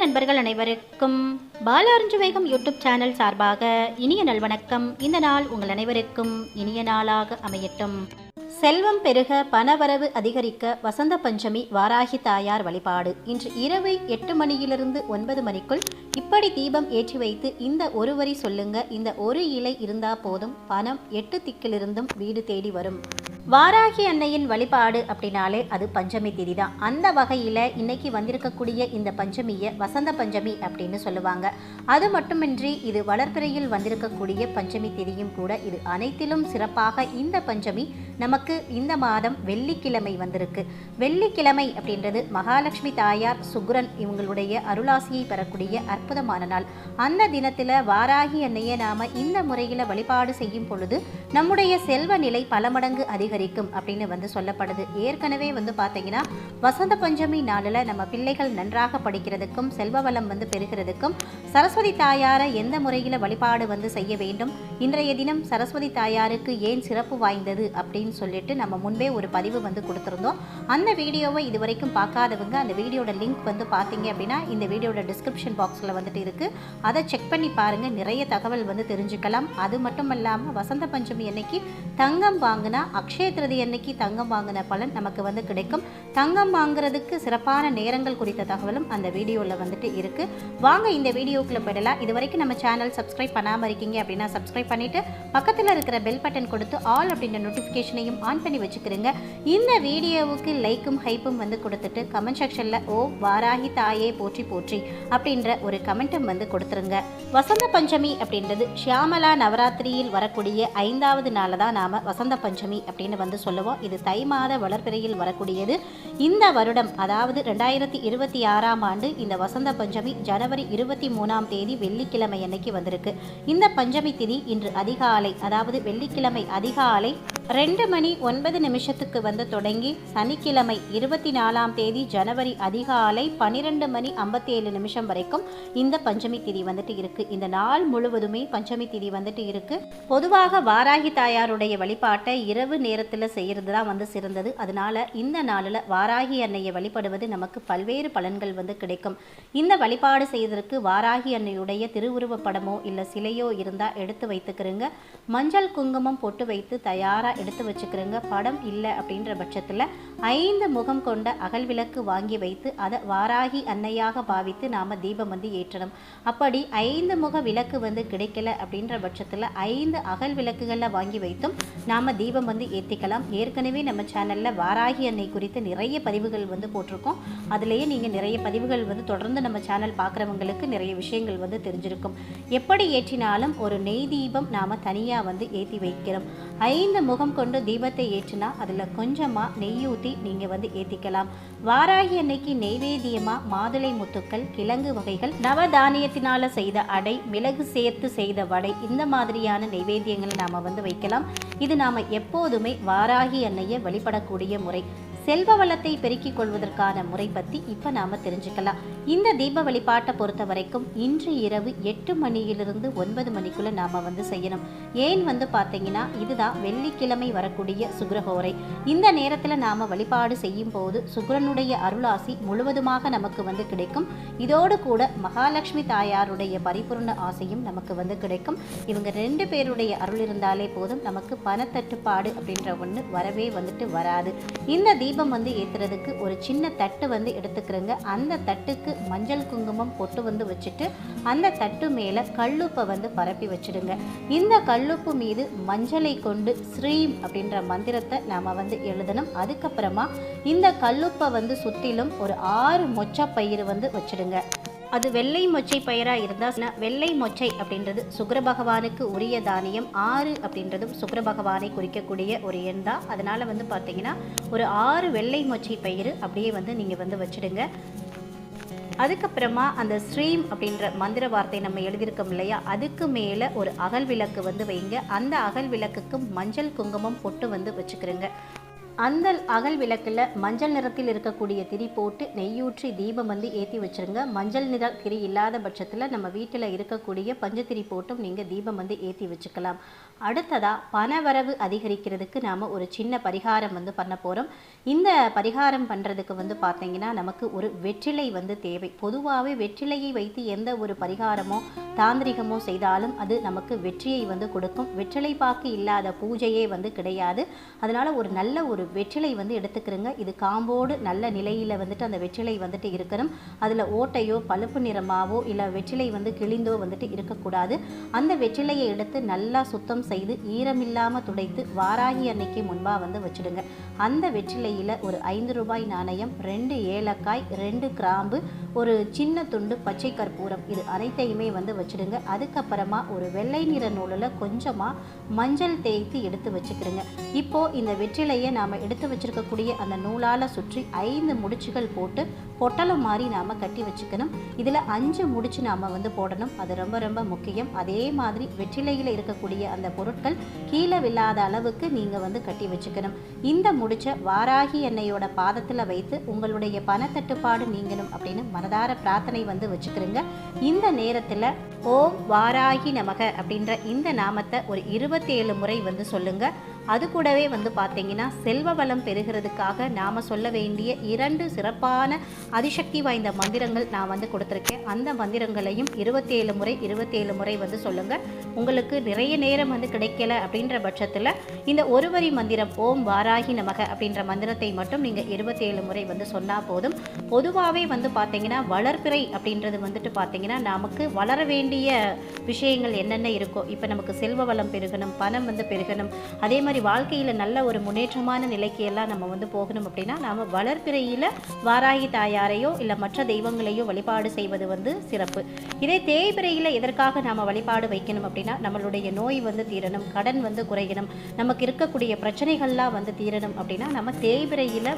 நண்பர்கள் அனைவருக்கும் பாலாரஞ்சு வேகம் யூடியூப் சேனல் சார்பாக இனிய நல்வணக்கம். இந்த நாள் உங்கள் அனைவருக்கும் இனிய நாளாக அமையட்டும். செல்வம் பெருக பணவரவு அதிகரிக்க வசந்த பஞ்சமி வாராகி தாயார் வழிபாடு. இன்று இரவு 8 மணியிலிருந்து 9 மணிக்குள் இப்படி தீபம் ஏற்றி வைத்து இந்த ஒரு வரி சொல்லுங்க. இந்த ஒரு இலை இருந்தா போதும், பணம் 8 திக்கிலிருந்தும் வீடு தேடி வரும். வாராகி அன்னையின் வழிபாடு அப்படின்னாலே அது பஞ்சமி திதி தான். அந்த வகையில் இன்னைக்கு வந்திருக்கக்கூடிய இந்த பஞ்சமியை வசந்த பஞ்சமி அப்படின்னு சொல்லுவாங்க. அது மட்டுமின்றி இது வளர்பிறையில் வந்திருக்கக்கூடிய பஞ்சமி திதியும் கூட. இது அனைத்திலும் சிறப்பாக இந்த பஞ்சமி நமக்கு இந்த மாதம் வெள்ளிக்கிழமை வந்திருக்கு. வெள்ளிக்கிழமை அப்படின்றது மகாலட்சுமி தாயார், சுக்கிரன் இவங்களுடைய அருளாசியை பெறக்கூடிய அற்புதமான நாள். அந்த தினத்தில் வாராகி அன்னையை நாம் இந்த முறையில் வழிபாடு செய்யும் பொழுது நம்முடைய செல்வ நிலை பல மடங்கு அதிகரிக்கும் அப்படின்னு சொல்லப்படுது. ஏற்கனவே பார்த்தீங்கன்னா வசந்த பஞ்சமி நாளில் நம்ம பிள்ளைகள் நன்றாக படிக்கிறதுக்கும் செல்வ வளம் பெறுகிறதுக்கும் சரஸ்வதி தாயாரை எந்த முறையில் வழிபாடு செய்ய வேண்டும், இன்றைய தினம் சரஸ்வதி தாயாருக்கு ஏன் சிறப்பு வாய்ந்தது அப்படின்னு சொல்லிட்டு நம்ம முன்பே ஒரு பதிவு கொடுத்துருந்தோம். அந்த வீடியோவை இதுவரைக்கும் பார்க்காதவங்க அந்த வீடியோட லிங்க் பார்த்தீங்க அப்படின்னா இந்த வீடியோட டிஸ்கிரிப்ஷன் பாக்ஸில் இருக்கு. அதை செக் பண்ணி பாருங்கள். நிறைய தகவல் தெரிஞ்சுக்கலாம். அது மட்டும் இல்லாமல் வசந்த பஞ்சமி அன்னைக்கு தங்கம் வாங்கினா அக்ஷய திருதி அன்னைக்கு தங்கம் வாங்கின பலன் நமக்கு கிடைக்கும். தங்கம் வாங்குறதுக்கு சிறப்பான நேரங்கள் குறித்த தகவலும் அந்த வீடியோவில் இருக்கு. வாங்க இந்த வீடியோக்குள்ள போயிடலாம். இது வரைக்கும் நம்ம சேனல் சப்ஸ்கிரைப் பண்ணாமல் இருக்கீங்க அப்படின்னா சப்ஸ்கிரைப் பண்ணிட்டு பக்கத்தில் இருக்கிற பெல் பட்டன் கொடுத்து ஆல் அப்படின்ற நோட்டிஃபிகேஷனையும் ஆன் பண்ணி வச்சுக்கிறீங்க. இந்த வீடியோவுக்கு லைக்கும் ஹைப்பும் கொடுத்துட்டு கமெண்ட் செக்ஷனில் ஓ வாராகி தாயே போற்றி போற்றி அப்படின்ற ஒரு கமெண்ட்டும் கொடுத்துருங்க. வசந்த பஞ்சமி அப்படின்றது ஷியாமலா நவராத்திரியில் வரக்கூடிய 5வது நாளில் தான் நாம் வசந்த பஞ்சமி அப்படின்னு சொல்லுவோம். இது தை மாத வளர்பிறையில் வரக்கூடியது. இந்த வருடம் அதாவது 2026ஆம் ஆண்டு இந்த வசந்த பஞ்சமி ஜனவரி 23ஆம் தேதி வெள்ளிக்கிழமை அன்னைக்கு வந்திருக்கு. இந்த பஞ்சமி திதி இன்று அதிகாலை அதாவது வெள்ளிக்கிழமை அதிகாலை 2 மணி 9 நிமிஷத்துக்கு தொடங்கி சனிக்கிழமை 24ஆம் தேதி ஜனவரி அதிகாலை 12 மணி 57 நிமிஷம் வரைக்கும் இந்த பஞ்சமி திதி இருக்கு. இந்த நாள் முழுவதுமே பஞ்சமி திதி இருக்கு. பொதுவாக வாராகி தாயாருடைய வழிபாட்டை இரவு நேரத்தில் செய்யறது தான் சிறந்தது. அதனால இந்த நாளில் வாராகி அன்னையை வழிபடுவது நமக்கு பல்வேறு பலன்கள் கிடைக்கும். இந்த வழிபாடு செய்வதற்கு வாராகி அன்னையுடைய திருவுருவ படமோ இல்லை சிலையோ இருந்தால் எடுத்து வைத்துக்கிறங்க. மஞ்சள் குங்குமம் பொட்டு வைத்து தயாராக எடுத்து வச்சுக்கிறங்க. படம் இல்லை அப்படின்ற பட்சத்தில் 5 முகம் கொண்ட அகல் விளக்கு வாங்கி வைத்து அதை வாராகி அன்னையாக பாவித்து நாம் தீபம் ஏற்றணும். அப்படி 5 முக விளக்கு கிடைக்கல அப்படின்ற பட்சத்தில் 5 அகல் விளக்குகளில் வாங்கி வைத்தும் நாம் தீபம் ஏற்றிக்கலாம். ஏற்கனவே நம்ம சேனலில் வாராகி அன்னை குறித்து நிறைய பதிவுகள் போட்டிருக்கோம். அதுலேயே நீங்கள் நிறைய பதிவுகள் தொடர்ந்து நம்ம சேனல் பார்க்குறவங்களுக்கு நிறைய விஷயங்கள் தெரிஞ்சிருக்கும். எப்படி ஏற்றினாலும் ஒரு நெய் தீபம் நாம் தனியாக ஏற்றி வைக்கிறோம். 5 முகம் கொண்டு தீபத்தை ஏற்றினா அதில் கொஞ்சமாக நெய் ஊற்றி நீங்கள் ஏற்றிக்கலாம். வாராகி அன்னைக்கு நெய்வேத்தியமாக மாதுளை முத்துக்கள், கிழங்கு வகைகள், நவதானியத்தினால் செய்த அடை, மிளகு சேர்த்து செய்த வடை, இந்த மாதிரியான நெய்வேத்தியங்களை நாம் வைக்கலாம். இது நாம் எப்போதுமே வாராகி அன்னையை வழிபடக்கூடிய முறை. செல்வ வளத்தை பெருக்கிக் கொள்வதற்கான முறை பற்றி இப்போ நாம் தெரிஞ்சுக்கலாம். இந்த தீப வழிபாட்டை பொறுத்த வரைக்கும் இன்று இரவு 8 மணியிலிருந்து 9 மணிக்குள்ளே நாம் செய்யணும். ஏன் பார்த்தீங்கன்னா இதுதான் வெள்ளிக்கிழமை வரக்கூடிய சுக்கிரஹோரை. இந்த நேரத்தில் நாம் வழிபாடு செய்யும் போது சுக்கிரனுடைய அருளாசி முழுவதுமாக நமக்கு கிடைக்கும். இதோடு கூட மகாலட்சுமி தாயாருடைய பரிபூர்ண ஆசையும் நமக்கு கிடைக்கும். இவங்க 2 பேருடைய அருள் இருந்தாலே போதும், நமக்கு பணத்தட்டுப்பாடு அப்படின்ற ஒன்று வரவே வராது. இந்த தீபம் ஏற்றுறதுக்கு ஒரு சின்ன தட்டு எடுத்துக்கிறங்க. அந்த தட்டுக்கு மஞ்சள் குங்குமம் பொட்டு வச்சுட்டு அந்த தட்டு மேலே கல்லுப்பை பரப்பி வச்சுடுங்க. இந்த கல்லுப்பு மீது மஞ்சளை கொண்டு ஸ்ரீம் அப்படின்ற மந்திரத்தை நாம் எழுதணும். அதுக்கப்புறமா இந்த கல்லுப்பை சுற்றிலும் ஒரு 6 மொச்சை பயிறு வச்சுடுங்க. அது வெள்ளை மொச்சை பயிராக இருந்தால் வெள்ளை மொச்சை அப்படின்றது சுக்கிர பகவானுக்கு உரிய தானியம். 6 அப்படின்றதும் சுக்கிர பகவானை குறிக்கக்கூடிய ஒரு எண் தான். அதனால் பார்த்தீங்கன்னா ஒரு 6 வெள்ளை மொச்சை பயிறு அப்படியே நீங்கள் வச்சுடுங்க. அதுக்கப்புறமா அந்த ஸ்ரீம் அப்படின்ற மந்திர வார்த்தை நம்ம எழுதியிருக்கோம் இல்லையா, அதுக்கு மேலே ஒரு அகல் விளக்கு வைங்க. அந்த அகல் விளக்குக்கு மஞ்சள் குங்குமம் பொட்டு வச்சுக்கிறங்க. அந்த அகல் விளக்கில் மஞ்சள் நிறத்தில் இருக்கக்கூடிய திரி போட்டு நெய்யூற்றி தீபம் வந்து ஏற்றி வச்சுருங்க. மஞ்சள் நிற திரி இல்லாத பட்சத்தில் நம்ம வீட்டில் இருக்கக்கூடிய பஞ்சத்திரி போட்டும் நீங்கள் தீபம் வந்து ஏற்றி வச்சுக்கலாம். அடுத்ததாக பணவரவு அதிகரிக்கிறதுக்கு நாம் ஒரு சின்ன பரிகாரம் வந்து பண்ண போகிறோம். இந்த பரிகாரம் பண்ணுறதுக்கு வந்து பார்த்திங்கன்னா நமக்கு ஒரு வெற்றிலை வந்து தேவை. பொதுவாகவே வெற்றிலையை வைத்து எந்த ஒரு பரிகாரமோ தாந்திரிகமோ செய்தாலும் அது நமக்கு வெற்றியை வந்து கொடுக்கும். வெற்றிலை பாக்கு இல்லாத பூஜையே வந்து கிடையாது. அதனால் ஒரு நல்ல ஒரு வெற்றிலை வந்து எடுத்துக்கிறங்க. இது காம்போடு நல்ல நிலையில் வந்துட்டு அந்த வெற்றிலை வந்துட்டு இருக்கணும். அதில் ஓட்டையோ பழுப்பு நிறமாவோ இல்லை வெற்றிலை வந்து கிழிந்தோ வந்துட்டு இருக்கக்கூடாது. அந்த வெற்றிலையை எடுத்து நல்லா சுத்தம் செய்து ஈரமில்லாமல் துடைத்து வாராகி அன்னைக்கு முன்பாக வந்து வச்சுடுங்க. அந்த வெற்றிலையில் ஒரு 5 ரூபாய் நாணயம், 2 ஏலக்காய், 2 கிராம்பு, ஒரு சின்ன துண்டு பச்சை கற்பூரம், இது அனைத்தையுமே வந்து வச்சுடுங்க. அதுக்கப்புறமா ஒரு வெள்ளை நிற நூலில் கொஞ்சமாக மஞ்சள் தேய்த்து எடுத்து வச்சுக்கிறோங்க. இப்போது இந்த வெற்றிலையை நாம் எடுத்து வச்சுருக்கக்கூடிய அந்த நூலால் சுற்றி 5 முடிச்சுகள் போட்டு பொட்டலம் மாதிரி நாம் கட்டி வச்சுக்கணும். இதில் 5 முடிச்சு நாம் வந்து போடணும். அது ரொம்ப ரொம்ப முக்கியம். அதே மாதிரி வெற்றிலையில் இருக்கக்கூடிய அந்த பொருட்கள் கீழே விழாத அளவுக்கு நீங்கள் வந்து கட்டி வச்சுக்கணும். இந்த முடிச்ச வாராகி எண்ணெயோட பாதத்தில் வைத்து உங்களுடைய பணத்தட்டுப்பாடு நீங்கணும் அப்படின்னு மனதார பிரார்த்தனை வந்து வச்சுக்கிறோங்க. இந்த நேரத்தில் ஓம் வாராகி நமக அப்படின்ற இந்த நாமத்தை ஒரு 27 முறை வந்து சொல்லுங்கள். அது கூடவே வந்து பார்த்தீங்கன்னா செல்வ வளம் பெறுகிறதுக்காக நாம் சொல்ல வேண்டிய 2 சிறப்பான அதிசக்தி வாய்ந்த மந்திரங்கள் நான் வந்து கொடுத்துருக்கேன். அந்த மந்திரங்களையும் 27 முறை வந்து சொல்லுங்கள். உங்களுக்கு நிறைய நேரம் வந்து கிடைக்கல அப்படின்ற பட்சத்தில் இந்த ஒரு வரி மந்திரம் ஓம் வாராகி நமக அப்படின்ற மந்திரத்தை மட்டும் நீங்கள் 27 முறை வந்து சொன்னால் போதும். பொதுவாகவே வந்து பார்த்தீங்கன்னா வளர்பிறை அப்படின்றது வந்துட்டு பார்த்தீங்கன்னா நமக்கு வளர வேண்டிய விஷயங்கள் என்னென்ன இருக்கோ, இப்போ நமக்கு செல்வ வளம் பெருகணும், பணம் வந்து பெருகணும், அதே மாதிரி வாழ்க்கையில் நல்ல ஒரு முன்னேற்றமான நிலைக்கு எல்லாம் நம்ம வந்து போகணும் அப்படின்னா நாம் வளர்பிறையில் வாராகி தாயாரையோ இல்லை மற்ற தெய்வங்களையோ வழிபாடு செய்வது வந்து சிறப்பு. இதே தேய்பிறையில் எதற்காக நாம் வழிபாடு வைக்கணும் அப்படின்னா நம்மளுடைய நோய் வந்து தீரணும், கடன் வந்து குறையணும், நமக்கு இருக்கக்கூடிய பிரச்சனைகள்லாம் வந்து தீரணும் அப்படின்னா நம்ம தேய்பிறையில்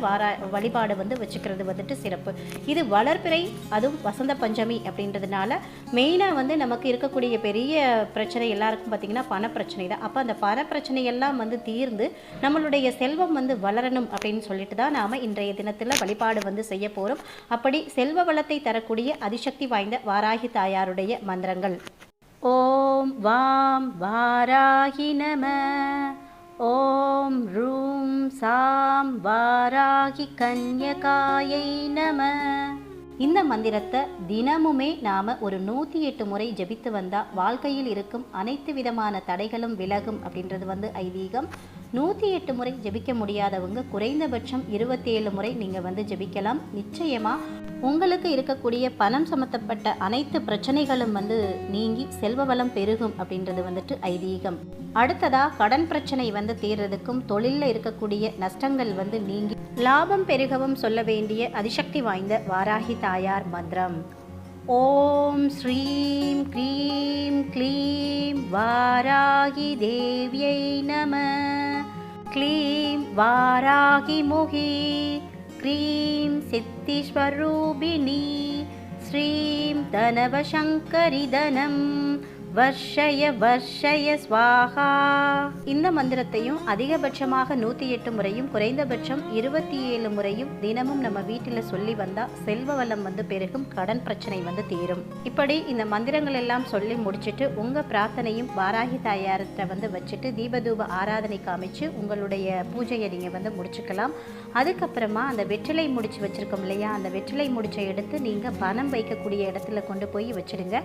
வழிபாடு வந்து வச்சுக்கிறது வந்துட்டு சிறப்பு. இது வளர்பிறை, அதுவும் வசந்த பஞ்சமி அப்படின்றதுனால மெயினாக வந்து நமக்கு இருக்கக்கூடிய பெரிய பிரச்சனை எல்லாருக்கும் பார்த்திங்கன்னா பணப்பிரச்சனை தான். அப்போ அந்த பணப்பிரச்சனையெல்லாம் வந்து தீர்ந்து நம்மளுடைய செல்வம் வந்து வளரணும் அப்படின்னு சொல்லிட்டு தான் நாம் இன்றைய தினத்தில் வழிபாடு வந்து செய்ய போகிறோம். அப்படி செல்வ வளத்தை தரக்கூடிய அதிசக்தி வாய்ந்த வாராகி தாயாருடைய மந்திரங்கள். ஓம் வாம் வாராகி நம, ஓம் ரூம் சாம் வாராகி கன்யகாயை நம. இந்த மந்திரத்தை தினமுமே நாம் ஒரு 108 முறை ஜபித்து வந்தால் வாழ்க்கையில் இருக்கும் அனைத்து விதமான தடைகளும் விலகும் அப்படின்றது வந்து ஐதீகம். 108 முறை ஜபிக்க முடியாதவங்க குறைந்தபட்சம் 27 முறை நீங்கள் வந்து ஜபிக்கலாம். நிச்சயமாக உங்களுக்கு இருக்கக்கூடிய பணம் சம்மந்தப்பட்ட அனைத்து பிரச்சனைகளும் வந்து நீங்கி செல்வ வளம் பெருகும் அப்படின்றது வந்துட்டு ஐதீகம். அடுத்ததாக கடன் பிரச்சனை வந்து தீர்றதுக்கும் தொழிலில் இருக்கக்கூடிய நஷ்டங்கள் வந்து நீங்கி லாபம் பெருகவும் சொல்ல வேண்டிய அதிசக்தி வாய்ந்த வாராகி தாயார் மந்திரம். ஓம் ஸ்ரீம் க்ரீம் க்ளீம் வாராகி தேவியை நம. க்ளீம் வாராகி முகி, க்ரீம் சித்திஸ்வரூபிணி, ஸ்ரீம் தனவசங்கரி தனம் வர்ஷய வர்ஷய ஸ்வாஹா. இந்த மந்திரத்தையும் அதிகபட்சமாக 108 முறையும் குறைந்தபட்சம் 27 முறையும் தினமும் நம்ம வீட்டில் சொல்லி வந்தால் செல்வ வளம் வந்து பெருகும், கடன் பிரச்சனை வந்து தீரும். இப்படி இந்த மந்திரங்கள் எல்லாம் சொல்லி முடிச்சுட்டு உங்கள் பிரார்த்தனையும் வாராகி தாயாரத்தை வந்து வச்சுட்டு தீபதூப ஆராதனை காமிச்சு உங்களுடைய பூஜையை நீங்கள் வந்து முடிச்சுக்கலாம். அதுக்கப்புறமா அந்த வெற்றிலை முடிச்சு வச்சுருக்கோம் இல்லையா, அந்த வெற்றிலை முடிச்சை எடுத்து நீங்கள் பணம் வைக்கக்கூடிய இடத்துல கொண்டு போய் வச்சுடுங்க.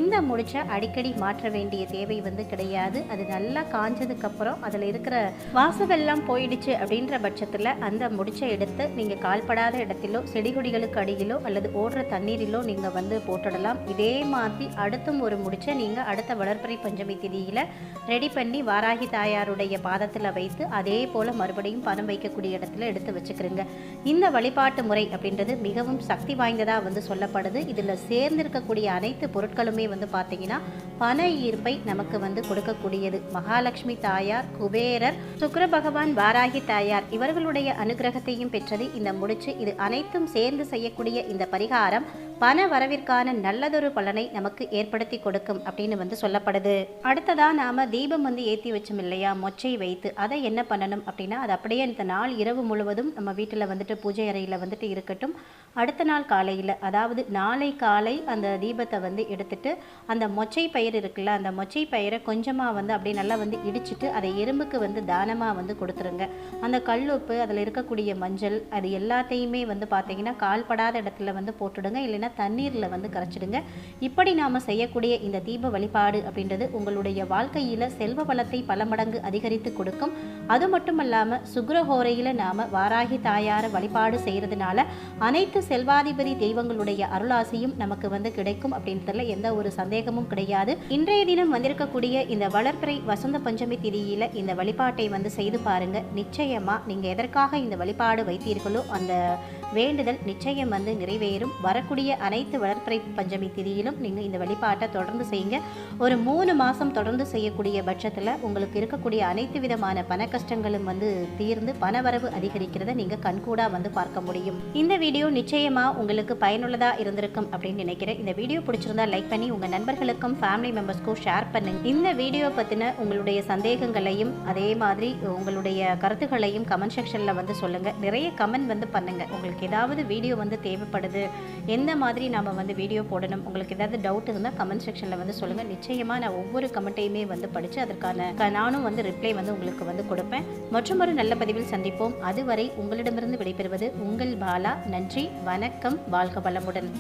இந்த முடிச்சை அடிக்கடி மாற்ற வேண்டிய தேவை வந்து கிடையாது. அது நல்லா காஞ்சதுக்கப்புறம் அதில் இருக்கிற வாசவெல்லாம் போயிடுச்சு அப்படின்ற பட்சத்தில் அந்த முடிச்சை எடுத்து நீங்கள் கால்படாத இடத்திலோ செடிகொடிகளுக்கு அடியிலோ அல்லது ஓடுற தண்ணீரிலோ நீங்கள் வந்து போட்டுடலாம். இதே மாதிரி அடுத்தும் ஒரு முடிச்சை நீங்கள் அடுத்த வளர்பிறை பஞ்சமி திதியில் ரெடி பண்ணி வாராகி தாயாருடைய பாதத்தில் வைத்து அதே போல் மறுபடியும் பணம் வைக்கக்கூடிய இடத்துல எடுத்து வச்சுக்கிறோங்க. இந்த வழிபாட்டு முறை அப்படின்றது மிகவும் சக்தி வாய்ந்ததாக வந்து சொல்லப்படுது. இதில் சேர்ந்திருக்கக்கூடிய அனைத்து பொருட்களுமே வந்து பார்த்தீங்கன்னா பண ஈர்ப்பை நமக்கு வந்து கொடுக்கக்கூடியது. மகாலட்சுமி தாயார், குபேரர், சுக்கிர பகவான், வாராகி தாயார் இவர்களுடைய அனுகிரகத்தையும் பெற்றது இந்த முடிச்சு. இது அனைத்தும் சேர்ந்து செய்யக்கூடிய இந்த பரிகாரம் பண வரவிற்கான நல்லதொரு பலனை நமக்கு ஏற்படுத்தி கொடுக்கும் அப்படின்னு வந்து சொல்லப்படுது. அடுத்ததா நாம தீபம் வந்து ஏற்றி வச்சோம் இல்லையா, மொச்சை வைத்து, அதை என்ன பண்ணணும் அப்படின்னா, அது அப்படியே இந்த நாள் இரவு முழுவதும் நம்ம வீட்டில் வந்துட்டு பூஜை அறையில் வந்துட்டு இருக்கட்டும். அடுத்த நாள் காலையில், அதாவது நாளை காலை அந்த தீபத்தை வந்து எடுத்துட்டு அந்த மொச்சை பயிர் இருக்குல்ல, அந்த மொச்சை பயிரை கொஞ்சமாக வந்து அப்படியே நல்லா வந்து இடிச்சிட்டு அதை எறும்புக்கு வந்து தானமாக வந்து கொடுத்துருங்க. அந்த கல்லுப்பு, அதில் இருக்கக்கூடிய மஞ்சள், அது எல்லாத்தையுமே வந்து பார்த்தீங்கன்னா கால்படாத இடத்துல வந்து போட்டுடுங்க, இல்லைன்னா தண்ணீரில் வந்து கரைச்சிடுங்க. இப்படி நாம் செய்யக்கூடிய இந்த தீப வழிபாடு அப்படின்றது உங்களுடைய வாழ்க்கையில் செல்வ வளத்தை பல மடங்கு அதிகரித்து கொடுக்கும். அது மட்டும் இல்லாமல் சுக்கிரஹோரையில் நாம் வாராகி தாயார வழிபாடு செய்கிறதுனால அனைத்து செல்வாதிபதி தெய்வங்களுடைய அருளாசியும் நமக்கு வந்து கிடைக்கும் அப்படின்றதுல எந்த ஒரு சந்தேகமும் கிடையாது. இன்றைய தினம் வந்திருக்கக்கூடிய இந்த வளர்பிறை வசந்த பஞ்சமி திதியில் இந்த வழிபாட்டை வந்து செய்து பாருங்க. நிச்சயமா நீங்க எதற்காக இந்த வழிபாடு வைத்தீர்களோ அந்த வேண்டுதல் நிச்சயம் வந்து நிறைவேறும். வரக்கூடிய அனைத்து வளர்பிறை பஞ்சமி திதியிலும் நீங்கள் இந்த வழிபாட்டை தொடர்ந்து செய்யுங்க. ஒரு 3 மாதம் தொடர்ந்து செய்யக்கூடிய பட்சத்தில் உங்களுக்கு இருக்கக்கூடிய அனைத்து விதமான பண கஷ்டங்களும் வந்து தீர்ந்து பணவரவு அதிகரிக்கிறத நீங்கள் கண்கூடா வந்து பார்க்க முடியும். இந்த வீடியோ நிச்சயமாக உங்களுக்கு பயனுள்ளதாக இருந்திருக்கும் அப்படின்னு நினைக்கிறேன். இந்த வீடியோ பிடிச்சிருந்தா லைக் பண்ணி உங்கள் நண்பர்களுக்கும் ஃபேமிலி மெம்பர்ஸ்க்கும் ஷேர் பண்ணுங்க. இந்த வீடியோ பற்றின உங்களுடைய சந்தேகங்களையும் அதே மாதிரி உங்களுடைய கருத்துக்களையும் கமெண்ட் செக்ஷனில் வந்து சொல்லுங்கள். நிறைய கமெண்ட் வந்து பண்ணுங்கள். உங்களுக்கு ஏதாவது வீடியோ வந்து தேவைப்படுது, எந்த மாதிரி நாம் வந்து வீடியோ போடணும், உங்களுக்கு ஏதாவது டவுட் இருந்தால் கமெண்ட் செக்ஷனில் வந்து சொல்லுங்கள். நிச்சயமாக நான் ஒவ்வொரு கமெண்ட்டையுமே வந்து படித்து அதற்கான நானும் வந்து ரிப்ளை வந்து உங்களுக்கு வந்து கொடுப்பேன். மற்றும் ஒரு நல்ல பதிவில் சந்திப்போம். அதுவரை உங்களிடமிருந்து விடைபெறுவது உங்கள் பாலா. நன்றி, வணக்கம், வாழ்க வளமுடன்.